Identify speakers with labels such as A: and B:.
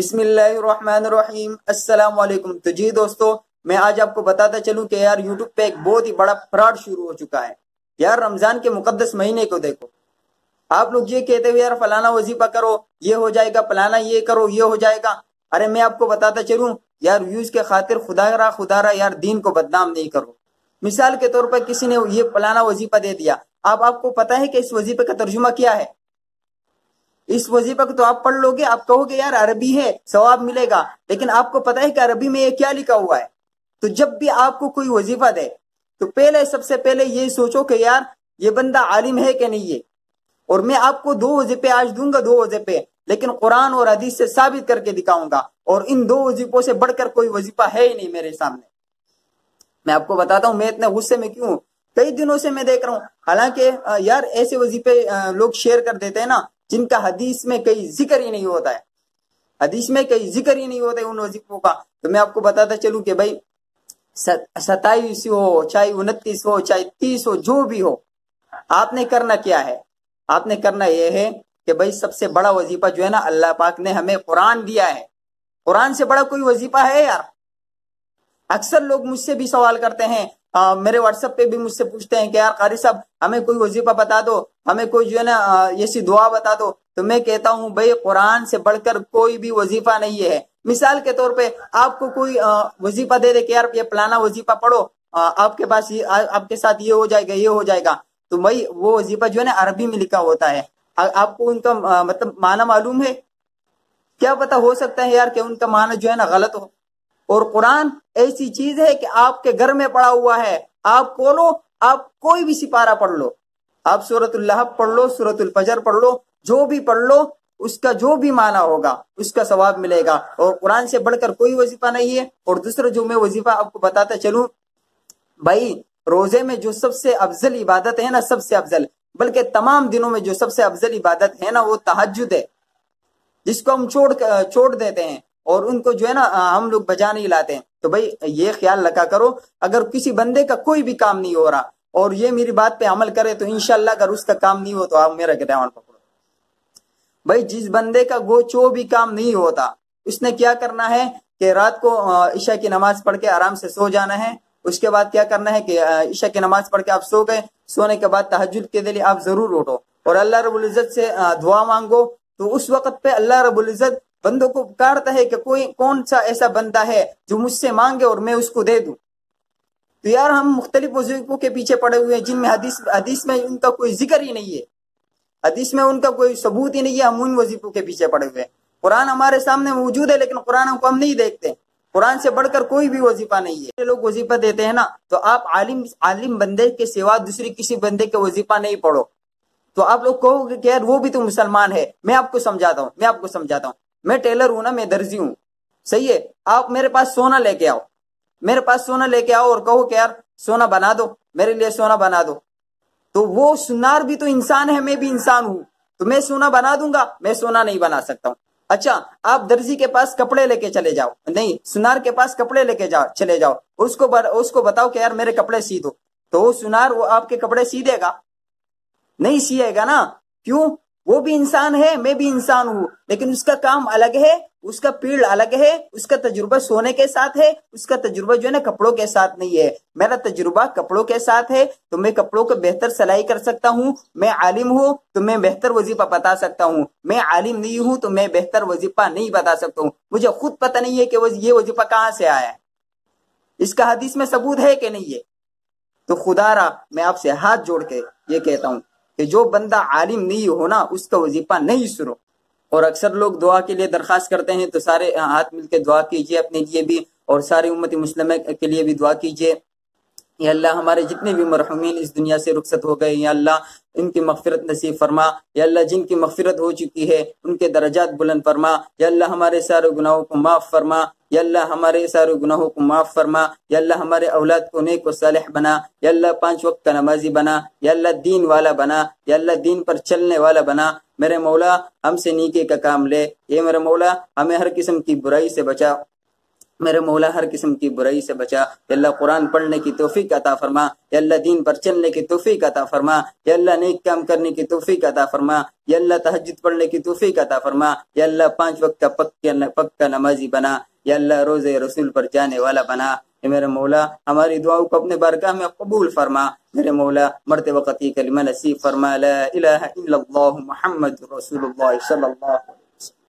A: بسم اللہ الرحمن الرحیم۔ السلام علیکم۔ تو جی دوستو، میں آج آپ کو بتاتا چلوں کہ یار یوٹیوب پہ ایک بہت ہی بڑا فراڈ شروع ہو چکا ہے۔ یار رمضان کے مقدس مہینے کو دیکھو، آپ لوگ یہ کہتے ہوئے یار فلانا وظیفہ کرو یہ ہو جائے گا، فلانا یہ کرو یہ ہو جائے گا۔ ارے میں آپ کو بتاتا چلوں یار، ویوز کے خاطر خدا را یار دین کو بدنام نہیں کرو۔ مثال کے طور پر کسی نے یہ فلانا وظیفہ دے دیا، آپ کو پتا ہے کہ اس وظیفے کا ترجمہ کیا ہے؟ اس وظیفہ کو تو آپ پڑھ لو گے، آپ کہو گے یار عربی ہے ثواب ملے گا، لیکن آپ کو پتا ہے کہ عربی میں یہ کیا لکھا ہوا ہے؟ تو جب بھی آپ کو کوئی وظیفہ دے تو سب سے پہلے یہ سوچو کہ یار یہ بندہ عالم ہے کہ نہیں ہے۔ اور میں آپ کو 2 وظیفے آج دوں گا، 2 وظیفے، لیکن قرآن اور حدیث سے ثابت کر کے دکھاؤں گا، اور ان 2 وظیفوں سے بڑھ کر کوئی وظیفہ ہے ہی نہیں میرے سامنے۔ میں آپ کو بتاتا ہوں میں اتنے غصے میں کیوں ہوں۔ کئی دنوں سے میں دیکھ رہا ہوں، حالانکہ یار ایسے وظیفے لوگ شیئر کر دیتے ہیں نا جن کا حدیث میں کئی ذکر ہی نہیں ہوتا ہے، حدیث میں کئی ذکر ہی نہیں ہوتا ہے ان وظیفوں کا۔ تو میں آپ کو بتاتا چلوں کہ بھائی 27 ہو چاہے 29 ہو چاہے 30 ہو، جو بھی ہو، آپ نے کرنا کیا ہے؟ آپ نے کرنا یہ ہے کہ بھائی سب سے بڑا وظیفہ جو ہے نا، اللہ پاک نے ہمیں قرآن دیا ہے۔ قرآن سے بڑا کوئی وظیفہ ہے یار؟ اکثر لوگ مجھ سے بھی سوال کرتے ہیں، میرے واٹس ایپ پہ بھی مجھ سے پوچھتے ہیں کہ یار قاری صاحب ہمیں کوئی وظیفہ بتا دو، ہمیں کوئی جو ہے نا ایسی دعا بتا دو۔ تو میں کہتا ہوں بھائی قرآن سے بڑھ کر کوئی بھی وظیفہ نہیں ہے۔ مثال کے طور پہ آپ کو کوئی وظیفہ دے دے کہ یار یہ فلانا وظیفہ پڑھو، آپ کے پاس آپ کے ساتھ یہ ہو جائے گا یہ ہو جائے گا، تو بھائی وہ وظیفہ جو ہے نا عربی میں لکھا ہوتا ہے۔ آپ کو ان کا مطلب معنی معلوم ہے؟ کیا پتا، ہو سکتا ہے یار کہ ان کا معنی جو ہے نا غلط ہو۔ اور قرآن ایسی چیز ہے کہ آپ کے گھر میں پڑا ہوا ہے، آپ کھولو، آپ کوئی بھی سپارہ پڑھ لو، آپ سورۃ اللہب پڑھ لو، سورۃ الفجر پڑھ لو، جو بھی پڑھ لو، اس کا جو بھی معنی ہوگا اس کا ثواب ملے گا، اور قرآن سے بڑھ کر کوئی وظیفہ نہیں ہے۔ اور دوسرا جو میں وظیفہ آپ کو بتاتا چلوں، بھائی روزے میں جو سب سے افضل عبادت ہے نا، سب سے افضل، بلکہ تمام دنوں میں جو سب سے افضل عبادت ہے نا، وہ تہجد ہے، جس کو ہم چھوڑ دیتے ہیں، اور ان کو جو ہے نا ہم لوگ بجا نہیں لاتے ہیں۔ تو بھائی یہ خیال رکھا کرو، اگر کسی بندے کا کوئی بھی کام نہیں ہو رہا اور یہ میری بات پہ عمل کرے تو انشاءاللہ اگر اس کا کام نہیں ہو تو آپ میرا گریوان پکڑو۔ بھائی جس بندے کا جو بھی کام نہیں ہوتا، اس نے کیا کرنا ہے کہ رات کو عشاء کی نماز پڑھ کے آرام سے سو جانا ہے۔ اس کے بعد کیا کرنا ہے کہ عشاء کی نماز پڑھ کے آپ سو گئے، سونے کے بعد تہجد کے لیے آپ ضرور اٹھو اور اللہ رب العزت سے دعا مانگو۔ تو اس وقت پہ اللہ رب العزت بندوں کو پکارتا ہے کہ کون سا ایسا بندہ ہے جو مجھ سے مانگے اور میں اس کو دے دوں۔ تو یار ہم مختلف وظیفوں کے پیچھے پڑے ہوئے ہیں جن میں حدیث میں ان کا کوئی ذکر ہی نہیں ہے، حدیث میں ان کا کوئی ثبوت ہی نہیں ہے، ہم ان وظیفوں کے پیچھے پڑے ہوئے ہیں۔ قرآن ہمارے سامنے موجود ہے لیکن قرآن کو ہم نہیں دیکھتے۔ قرآن سے بڑھ کر کوئی بھی وظیفہ نہیں ہے۔ لوگ وظیفہ دیتے ہیں نا، تو آپ عالم بندے کے سوا دوسری کسی بندے کے وظیفہ نہیں پڑھو۔ تو آپ لوگ کہو گے کہ یار وہ بھی تو مسلمان ہے۔ میں آپ کو سمجھاتا ہوں، میں ٹیلر ہوں نا، میں درزی ہوں، صحیح ہے؟ آپ میرے پاس سونا لے کے آؤ، اور کہو کہ یار سونا بنا دو، میرے لیے سونا بنا دو، تو وہ سنار بھی تو انسان ہے، میں بھی انسان ہوں، تو میں سونا بنا دوں گا؟ میں سونا نہیں بنا سکتا ہوں۔ اچھا آپ درزی کے پاس کپڑے لے کے چلے جاؤ، نہیں، سنار کے پاس کپڑے لے کے چلے جاؤ، اس کو بتاؤ کہ یار میرے کپڑے سی دو، تو وہ سنار وہ آپ کے کپڑے سی دے گا؟ نہیں سیے گا نا۔ کیوں؟ وہ بھی انسان ہے، میں بھی انسان ہوں، لیکن اس کا کام الگ ہے، اس کا پیڑ الگ ہے، اس کا تجربہ سونے کے ساتھ ہے، اس کا تجربہ جو ہے نا کپڑوں کے ساتھ نہیں ہے۔ میرا تجربہ کپڑوں کے ساتھ ہے، تو میں کپڑوں کو بہتر سلائی کر سکتا ہوں۔ میں عالم ہوں تو میں بہتر وظیفہ بتا سکتا ہوں، میں عالم نہیں ہوں تو میں بہتر وظیفہ نہیں بتا سکتا ہوں۔ مجھے خود پتہ نہیں ہے کہ یہ وظیفہ کہاں سے آیا ہے، اس کا حدیث میں ثبوت ہے کہ نہیں ہے۔ تو خدا را میں آپ سے ہاتھ جوڑ کے یہ کہتا ہوں کہ جو بندہ عالم نہیں ہو نا، اس کا وظیفہ نہیں سنو۔ اور اکثر لوگ دعا کے لیے درخواست کرتے ہیں، تو سارے ہاتھ مل کے دعا کیجئے اپنے لیے بھی، اور ساری امت مسلمہ کے لیے بھی دعا کیجئے۔ یا اللہ ہمارے جتنے بھی مرحومین اس دنیا سے رخصت ہو گئے، یا اللہ ان کی مغفرت نصیب فرما، یا اللہ جن کی مغفرت ہو چکی ہے ان کے درجات بلند فرما، یا اللہ ہمارے سارے گناہوں کو معاف فرما، یا اللہ ہمارے سارے گناہوں کو معاف فرما، یا اللہ ہمارے اولاد کو نیک و صالح بنا، یا اللہ 5 وقت کا نمازی بنا، یا اللہ دین والا بنا، یا اللہ دین پر چلنے والا بنا۔ میرے مولا ہم سے نیکی کا کام لے، اے میرے مولا ہمیں ہر قسم کی برائی سے بچا، میرے مولا ہر قسم کی برائی سے بچا، یا اللہ قرآن پڑھنے کی توفیق عطا فرما، یا اللہ دین پر چلنے کی توفیق عطا فرما، یا اللہ نیک کام کرنے کی توفیق عطا فرما، یا اللہ تہجد پڑھنے کی توفیق عطا فرما، یا اللہ 5 وقت کا پکا نمازی بنا، یا اللہ روز رسول پر جانے والا بنا۔ اے میرے مولا ہماری دعاؤں کو اپنے بارگاہ میں قبول فرما، میرے مولا مرتے وقت یہ کلمہ نصیب فرما، لا الہ الا اللہ محمد رسول اللہ صلی اللہ علیہ وسلم۔